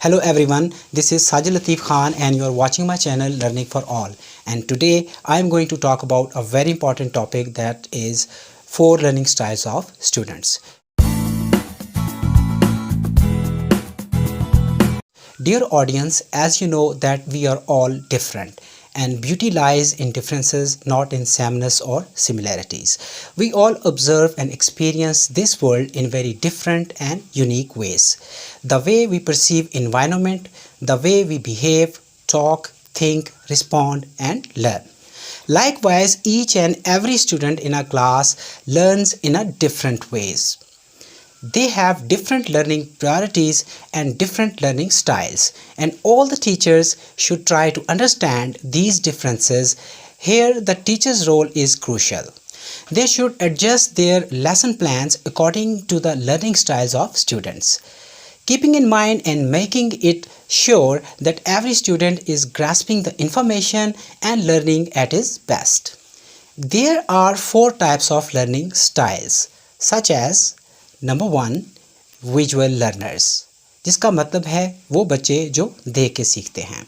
Hello everyone, this is Sajid Latif Khan and you are watching my channel Learning for All. And today I am going to talk about a very important topic, that is 4 learning styles of students. Dear audience, as you know that we are all different and beauty lies in differences, not in sameness or similarities. We all observe and experience this world in very different and unique ways. The way we perceive environment, the way we behave, talk, think, respond and learn. Likewise, each and every student in a class learns in a different ways. They have different learning priorities and different learning styles, and all the teachers should try to understand these differences. Here the teacher's role is crucial. They should adjust their lesson plans according to the learning styles of students, keeping in mind and making it sure that every student is grasping the information and learning at his best. There are 4 types of learning styles, such as number 1 visual learners, जिसका मतलब है वो बच्चे जो देख के सीखते हैं.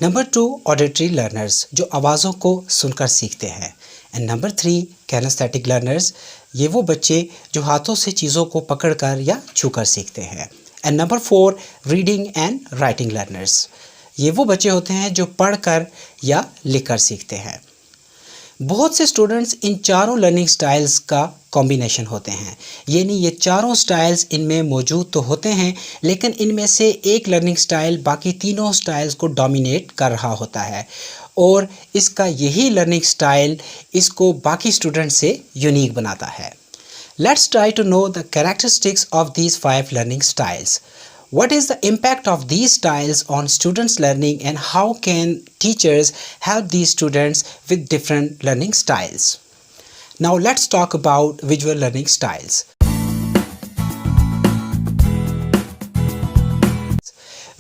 नंबर 2 ऑडिटरी लर्नर्स, जो आवाज़ों को सुनकर सीखते हैं. एंड नंबर 3 कैनेस्थेटिक लर्नर्स, ये वो बच्चे जो हाथों से चीज़ों को पकड़कर या छूकर सीखते हैं. And number 4 reading and writing learners, ये वो बच्चे होते हैं जो पढ़कर या लिखकर सीखते हैं. बहुत से स्टूडेंट्स इन चारों लर्निंग स्टाइल्स का कॉम्बिनेशन होते हैं, यानी ये चारों स्टाइल्स इनमें मौजूद तो होते हैं, लेकिन इनमें से एक लर्निंग स्टाइल बाकी तीनों स्टाइल्स को डोमिनेट कर रहा होता है और इसका यही लर्निंग स्टाइल इसको बाकी स्टूडेंट से यूनिक बनाता है. Let's try to know the characteristics of these 5 learning styles. What is the impact of these styles on students' learning and how can teachers help these students with different learning styles? Now let's talk about visual learning styles.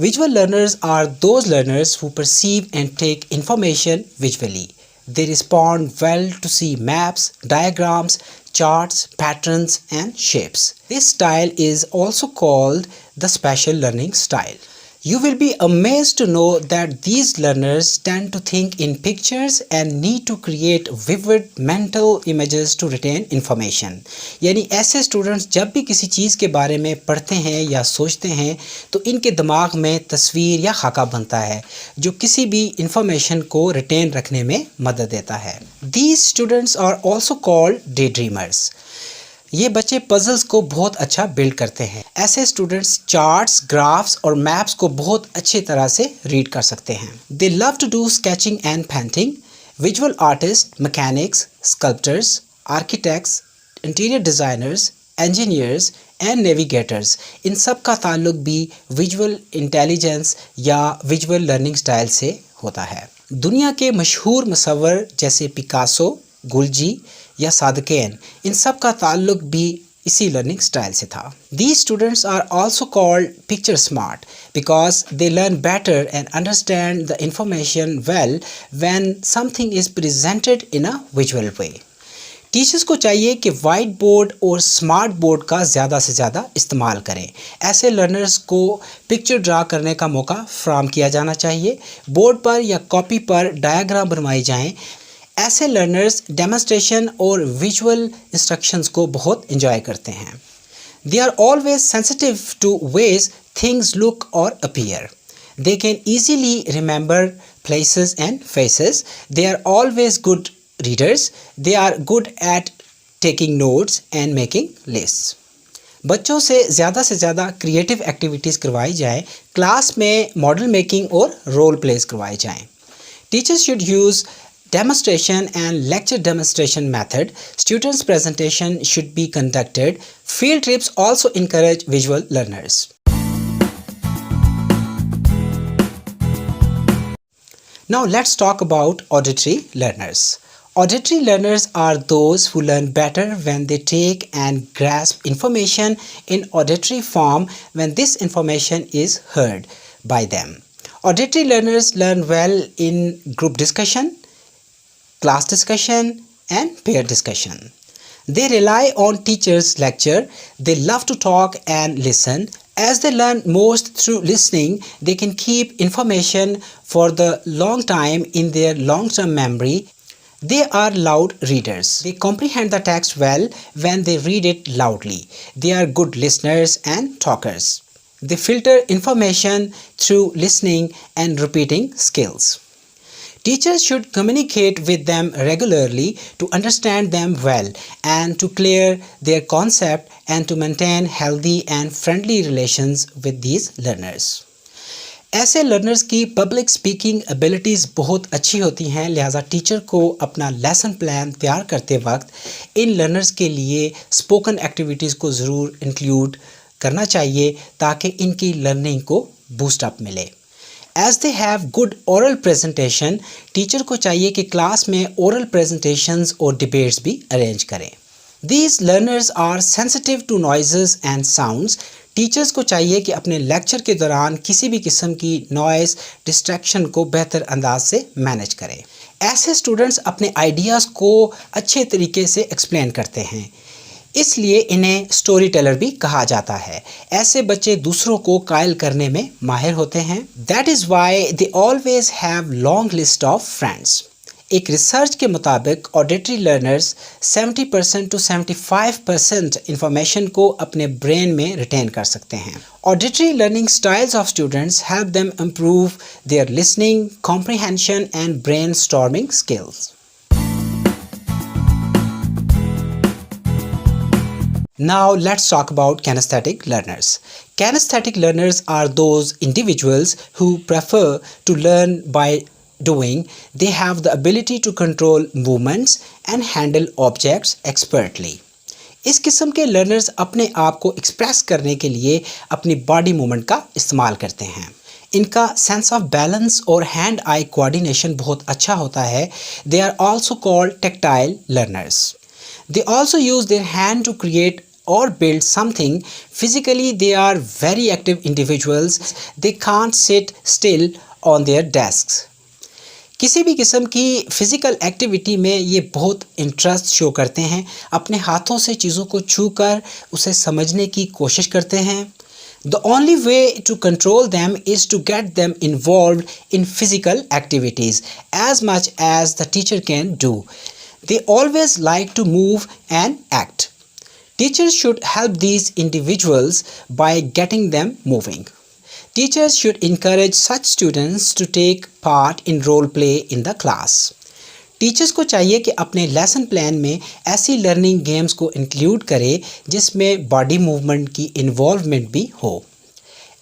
Visual learners are those learners who perceive and take information visually. They respond well to see maps, diagrams, charts, patterns and shapes. This style is also called the special learning style. You will be amazed to know that these learners tend to think in pictures and need to create vivid mental images to retain information. यानी ऐसे students जब भी किसी चीज़ के बारे में पढ़ते हैं या सोचते हैं तो इनके दिमाग में तस्वीर या खाका बनता है जो किसी भी इंफॉर्मेशन को रिटेन रखने में मदद देता है. These students are also called daydreamers. ये बच्चे पजल्स को बहुत अच्छा बिल्ड करते हैं. ऐसे स्टूडेंट्स चार्ट्स, ग्राफ्स और मैप्स को बहुत अच्छी तरह से रीड कर सकते हैं. They love to do sketching and painting. Visual artist, mechanics, sculptors, architects, interior designers, engineers and navigators, इन सब का ताल्लुक भी विजुअल इंटेलिजेंस या विजुअल लर्निंग स्टाइल से होता है. दुनिया के मशहूर मुसव्वर जैसे पिकासो, गुलजी या सादकेन, इन सब का ताल्लुक भी इसी लर्निंग स्टाइल से था. These students are also called picture smart because they learn better and understand the information well when something is presented in a visual way. Teachers को चाहिए कि वाइट बोर्ड और स्मार्ट बोर्ड का ज़्यादा से ज़्यादा इस्तेमाल करें. ऐसे लर्नर्स को पिक्चर ड्रा करने का मौका फ्राहम किया जाना चाहिए. बोर्ड पर या कॉपी पर डायग्राम बनवाई जाएं. ऐसे लर्नर्स डेमोन्स्ट्रेशन और विजुअल इंस्ट्रक्शंस को बहुत एंजॉय करते हैं. They are always sensitive to ways things look और appear. They can easily remember places and faces. They are always good readers. They are good at taking notes and making lists. बच्चों से ज़्यादा creative activities करवाई जाएँ. Class में model making और role plays करवाए जाएँ. Teachers should use demonstration and lecture demonstration method. Students' presentation should be conducted. Field trips also encourage visual learners. Now let's talk about auditory learners. Auditory learners are those who learn better when they take and grasp information in auditory form when this information is heard by them. Auditory learners learn well in group discussion, class discussion and peer discussion. They rely on teachers' lecture. They love to talk and listen. As they learn most through listening, they can keep information for the long time in their long-term memory. They are loud readers. They comprehend the text well when they read it loudly. They are good listeners and talkers. They filter information through listening and repeating skills. Teachers should communicate with them regularly to understand them well and to clear their concept and to maintain healthy and friendly relations with these learners. ऐसे learners की public speaking abilities बहुत अच्छी होती हैं, लिहाजा teacher को अपना lesson plan तैयार करते वक्त इन लर्नर्स के लिए स्पोकन एक्टिविटीज़ को ज़रूर इंक्लूड करना चाहिए ताकि इनकी लर्निंग को बूस्ट अप मिले। As they have good oral presentation, teacher को चाहिए कि क्लास में oral presentations और debates भी अरेंज करें। These learners are sensitive to noises and sounds. Teachers को चाहिए कि अपने लेक्चर के दौरान किसी भी किस्म की नॉइस डिस्ट्रैक्शन को बेहतर अंदाज से मैनेज करें। ऐसे स्टूडेंट्स अपने आइडियाज़ को अच्छे तरीके से एक्सप्लेन करते हैं, इसलिए इन्हें स्टोरी टेलर भी कहा जाता है। ऐसे बच्चे दूसरों को कायल करने में माहिर होते हैं। That is why they always have long list of friends. एक रिसर्च के मुताबिक ऑडिटरी लर्नर्स 70% to 75% इंफॉर्मेशन को अपने ब्रेन में रिटेन कर सकते हैं। Auditory learning styles of students help them improve their listening, comprehension and brain storming skills. Now let's talk about kinesthetic learners. Kinesthetic learners are those individuals who prefer to learn by doing. They have the ability to control movements and handle objects expertly. इस किस्म के learners अपने आप को express करने के लिए अपनी body movement का इस्तेमाल करते हैं। इनका sense of balance और hand-eye coordination बहुत अच्छा होता है। They are also called tactile learners. They also use their hand to create or build something. Physically, they are very active individuals. They can't sit still on their desks. किसी भी किस्म की physical activity में ये बहुत interest show करते हैं, अपने हाथों से चीज़ों को छूकर उसे समझने की कोशिश करते हैं। The only way to control them is to get them involved in physical activities as much as the teacher can do. They always like to move and act. Teachers should help these individuals by getting them moving. Teachers should encourage such students to take part in role play in the class. Teachers को चाहिए कि अपने lesson plan में ऐसी learning games को include करें जिसमें body movement की involvement भी हो।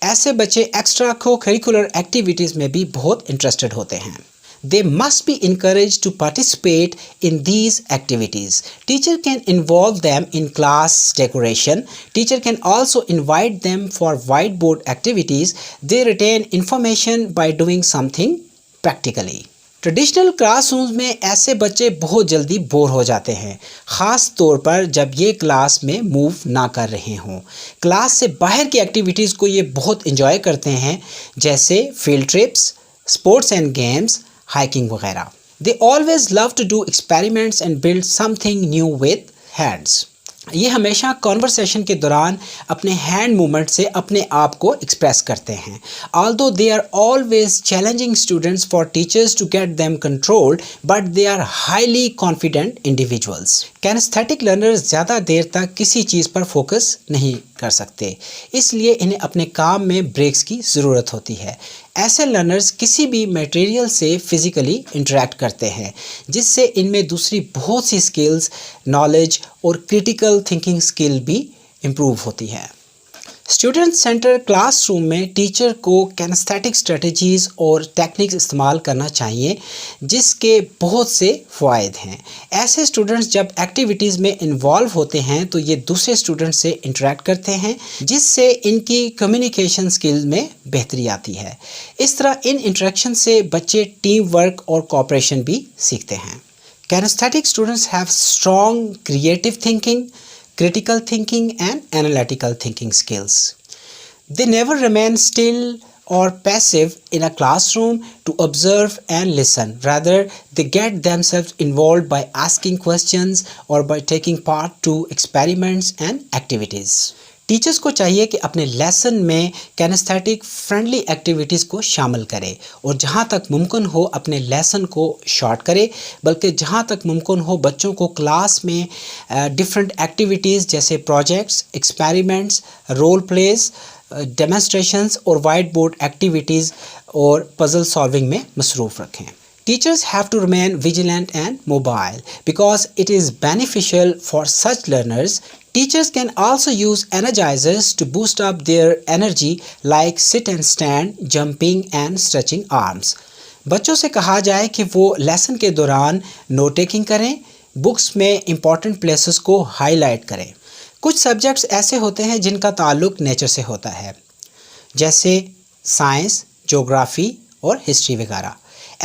ऐसे बच्चे extra co-curricular activities में भी बहुत interested होते हैं। They must be encouraged to participate in these activities. Teacher can involve them in class decoration. Teacher can also invite them for whiteboard activities. They retain information by doing something practically. Traditional classrooms में ऐसे बच्चे बहुत जल्दी bore हो जाते हैं, ख़ास तौर पर जब ये क्लास में मूव ना कर रहे हों। क्लास से बाहर की एक्टिविटीज़ को ये बहुत इंजॉय करते हैं, जैसे field trips, sports and games, hiking वगैरह। They always love to do experiments and build something new with hands. ये हमेशा कॉन्वर्सेशन के दौरान अपने हैंड मूवमेंट से अपने आप को एक्सप्रेस करते हैं। Although they are always challenging students for teachers to get them controlled, but they are highly confident individuals. Kinesthetic learners ज़्यादा देर तक किसी चीज़ पर फोकस नहीं कर सकते, इसलिए इन्हें अपने काम में ब्रेक्स की ज़रूरत होती है। ऐसे लर्नर्स किसी भी मटेरियल से फिज़िकली इंटरेक्ट करते हैं, जिससे इनमें दूसरी बहुत सी स्किल्स, नॉलेज और क्रिटिकल थिंकिंग स्किल भी इम्प्रूव होती है। स्टूडेंट सेंटर क्लासरूम में टीचर को किनेस्थेटिक स्ट्रेटजीज़ और टेक्निक्स इस्तेमाल करना चाहिए, जिसके बहुत से फ़ायदे हैं। ऐसे स्टूडेंट्स जब एक्टिविटीज़ में इन्वॉल्व होते हैं तो ये दूसरे स्टूडेंट्स से इंटरेक्ट करते हैं, जिससे इनकी कम्युनिकेशन स्किल्स में बेहतरी आती है। इस तरह इन इंटरेक्शन से बच्चे टीम वर्क और कोऑपरेशन भी सीखते हैं। Kinaesthetic students have strong creative thinking, critical thinking and analytical thinking skills. They never remain still or passive in a classroom to observe and listen. Rather, they get themselves involved by asking questions or by taking part to experiments and activities. Teachers को चाहिए कि अपने lesson में kinaesthetic friendly activities को शामिल करें और जहाँ तक मुमकिन हो अपने लेसन को शॉर्ट करें, बल्कि जहाँ तक मुमकिन हो बच्चों को क्लास में डिफरेंट एक्टिविटीज़ जैसे projects, experiments, role plays, demonstrations और वाइट बोर्ड एक्टिविटीज़ और पजल सॉल्विंग में मसरूफ़ रखें। Teachers have to remain vigilant and mobile because it is beneficial for such learners. Teachers can also use energizers to boost up their energy like sit and stand, jumping and stretching arms. बच्चों से कहा जाए कि वो lesson के दौरान note taking करें, books में इम्पॉर्टेंट प्लेसेस को हाईलाइट करें। कुछ सब्जेक्ट्स ऐसे होते हैं जिनका ताल्लुक नेचर से होता है, जैसे साइंस, ज्योग्राफी और हिस्ट्री वगैरह।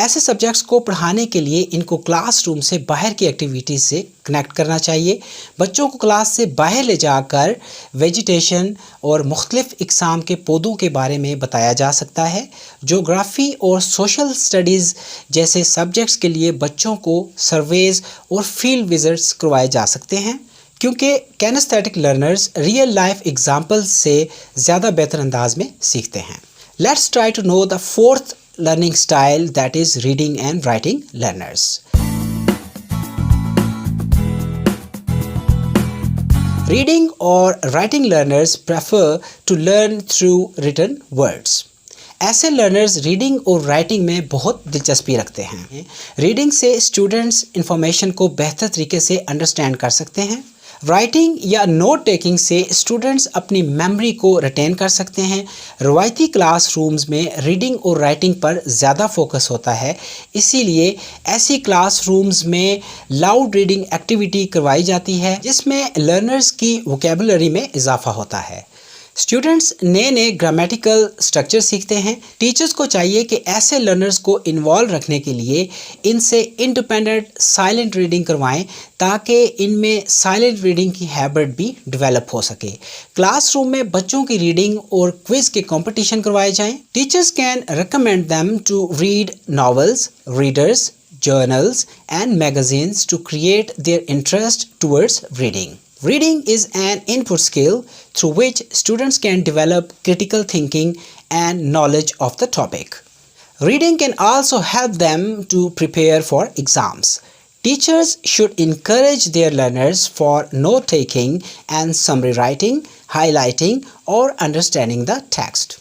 ऐसे सब्जेक्ट्स को पढ़ाने के लिए इनको क्लासरूम से बाहर की एक्टिविटीज़ से कनेक्ट करना चाहिए। बच्चों को क्लास से बाहर ले जाकर वेजिटेशन और मुख्तलिफ़ इक़साम के पौधों के बारे में बताया जा सकता है। ज्योग्राफ़ी और सोशल स्टडीज़ जैसे सब्जेक्ट्स के लिए बच्चों को सर्वेज़ और फील्ड विज़िट्स करवाए जा सकते हैं, क्योंकि kinesthetic learners real life examples से ज़्यादा बेहतर अंदाज में सीखते हैं। Let's try to know the fourth learning style, that is reading and writing learners. Reading or writing learners prefer to learn through written words. ऐसे लर्नर्स रीडिंग और writing में बहुत दिलचस्पी रखते हैं। रीडिंग से स्टूडेंट्स इंफॉर्मेशन को बेहतर तरीके से अंडरस्टैंड कर सकते हैं। राइटिंग या नोट टेकिंग से स्टूडेंट्स अपनी मेमोरी को रिटेन कर सकते हैं। रवायती क्लासरूम्स में रीडिंग और राइटिंग पर ज़्यादा फोकस होता है, इसीलिए ऐसी क्लासरूम्स में लाउड रीडिंग एक्टिविटी करवाई जाती है जिसमें लर्नर्स की वोकेबुलरी में इजाफा होता है। स्टूडेंट्स नए नए ग्रामेटिकल स्ट्रक्चर सीखते हैं। टीचर्स को चाहिए कि ऐसे लर्नर्स को इन्वॉल्व रखने के लिए इनसे इंडिपेंडेंट साइलेंट रीडिंग करवाएं ताकि इनमें साइलेंट रीडिंग की हैबिट भी डेवलप हो सके। क्लासरूम में बच्चों की रीडिंग और क्विज के कंपटीशन करवाए जाएं। Teachers can recommend them to read novels, readers, journals and magazines to create their interest towards reading. Reading is an input skill through which students can develop critical thinking and knowledge of the topic. Reading can also help them to prepare for exams. Teachers should encourage their learners for note-taking and summary writing, highlighting, or understanding the text.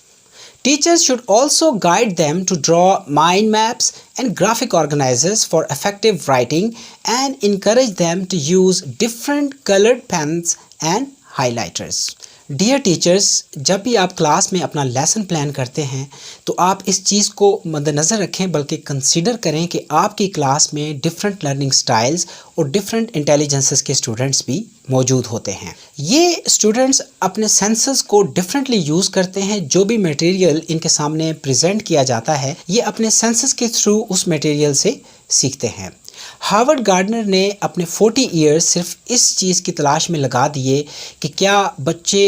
Teachers should also guide them to draw mind maps and graphic organizers for effective writing and encourage them to use different colored pens and highlighters. Dear teachers, जब भी आप class में अपना lesson plan करते हैं तो आप इस चीज़ को मद्देनज़र रखें, बल्कि कंसीडर करें कि आपकी क्लास में डिफरेंट लर्निंग स्टाइल्स और डिफरेंट इंटेलिजेंसेस के स्टूडेंट्स भी मौजूद होते हैं। ये स्टूडेंट्स अपने सेंसेस को डिफरेंटली यूज़ करते हैं। जो भी मटेरियल इनके सामने प्रेजेंट किया जाता है ये अपने सेंसेस के थ्रू उस मटेरियल से सीखते हैं। हार्वर्ड गार्डनर ने अपने 40 ईयर्स सिर्फ इस चीज़ की तलाश में लगा दिए कि क्या बच्चे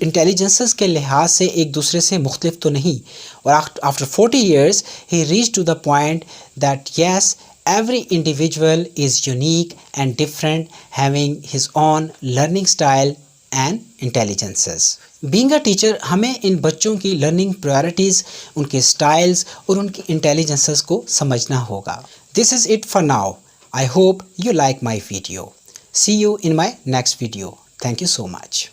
इंटेलिजेंसेस के लिहाज से एक दूसरे से मुख्तलिफ तो नहीं, और आफ्टर 40 ईयर्स ही reach to the point that yes every individual is unique and different, having his own learning style and intelligences. Being a teacher हमें इन बच्चों की लर्निंग प्रायोरिटीज़, उनके स्टाइल्स और उनकी इंटेलिजेंसेस को समझना होगा। This is it for now. I hope you like my video. See you in my next video. Thank you so much.